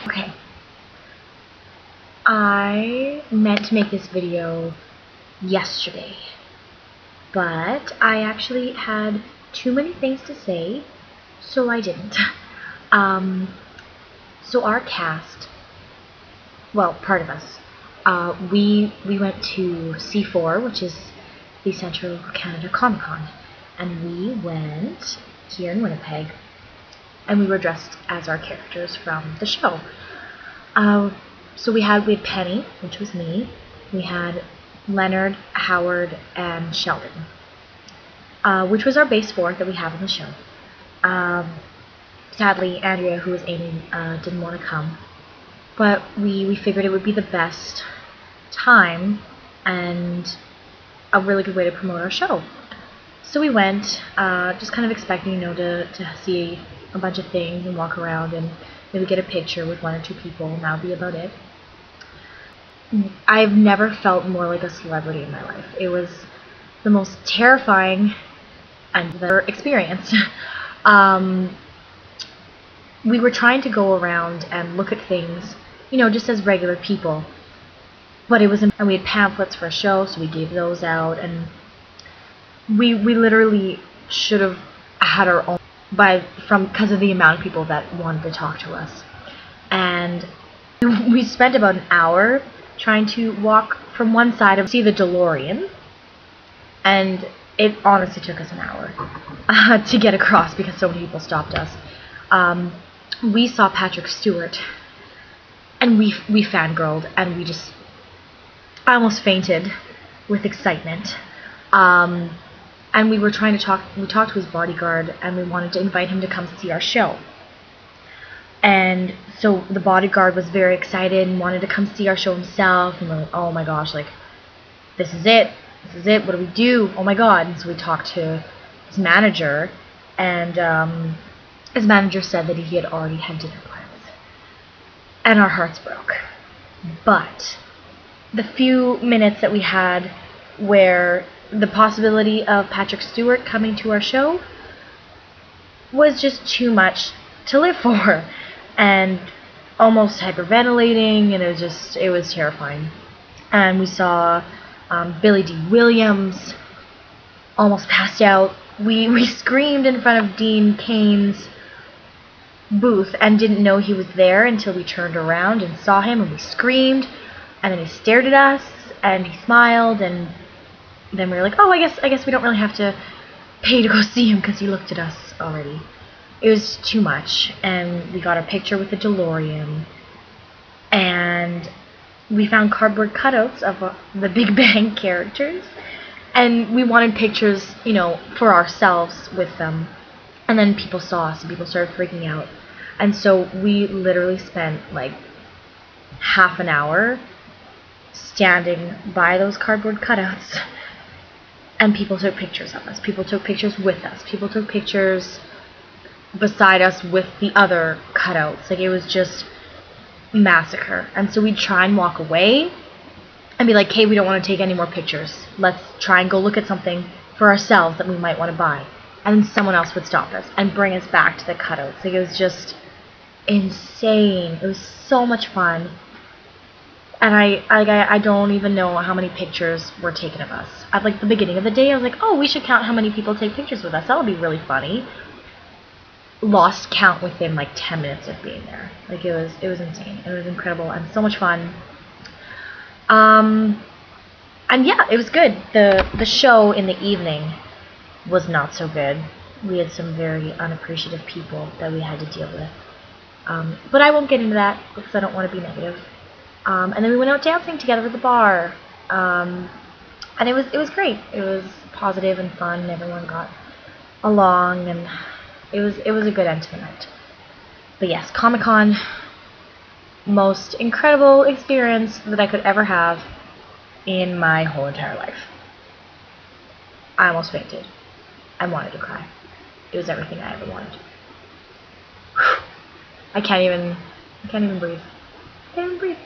Okay. I meant to make this video yesterday, but I actually had too many things to say, so I didn't. Um, so our cast, well, part of us, we went to C4, which is the Central Canada Comicon, and we went here in Winnipeg, and we were dressed as our characters from the show. So we had Penny, which was me. We had Leonard, Howard, and Sheldon, which was our base 4 that we have in the show. Sadly, Andrea, who was aiming, didn't want to come, but we figured it would be the best time and a really good way to promote our show. So we went, just kind of expecting, to see a bunch of things and walk around and maybe get a picture with 1 or 2 people, and that would be about it. I've never felt more like a celebrity in my life. It was the most terrifying and the experience. We were trying to go around and look at things, just as regular people. But it was, and we had pamphlets for a show, so we gave those out, and we literally should have had our own because of the amount of people that wanted to talk to us. And we spent about an hour trying to walk from one side of see the DeLorean, and it honestly took us an hour to get across because so many people stopped us. We saw Patrick Stewart, and we fangirled, and I almost fainted with excitement. And we were trying to talk. We talked to his bodyguard, and we wanted to invite him to come see our show. And so the bodyguard was very excited and wanted to come see our show himself. And we're like, oh my gosh, like, this is it. This is it. What do we do? Oh my god. And so we talked to his manager, and his manager said that he had already had dinner plans. And our hearts broke. But the few minutes that we had where the possibility of Patrick Stewart coming to our show was just too much to live for, and almost hyperventilating, and it was terrifying. And we saw Billy D. Williams, almost passed out. We screamed in front of Dean Kane's booth and didn't know he was there until we turned around and saw him, and we screamed, and then he stared at us and he smiled, and then we were like, oh, I guess we don't really have to pay to go see him because he looked at us already. It was too much, and we got a picture with the DeLorean, and we found cardboard cutouts of the Big Bang characters, and we wanted pictures, for ourselves with them. And then people saw us, and people started freaking out. And so we literally spent like half an hour standing by those cardboard cutouts, and people took pictures of us. People took pictures with us. People took pictures beside us with the other cutouts. Like, it was just massacre. And so we'd try and walk away and be like, hey, we don't want to take any more pictures. Let's try and go look at something for ourselves that we might want to buy. And then someone else would stop us and bring us back to the cutouts. Like, it was just insane. It was so much fun. And I don't even know how many pictures were taken of us. At like the beginning of the day, I was like, oh, we should count how many people take pictures with us. That'll be really funny. Lost count within like 10 minutes of being there. Like, it was insane. It was incredible and so much fun. And yeah, it was good. The show in the evening was not so good. We had some very unappreciative people that we had to deal with. But I won't get into that because I don't want to be negative. And then we went out dancing together at the bar. And it was great. It was positive and fun, and everyone got along, and it was a good end to the night. But yes, Comicon, most incredible experience that I could ever have in my whole entire life. I almost fainted. I wanted to cry. It was everything I ever wanted. Whew. I can't even breathe. I can't even breathe.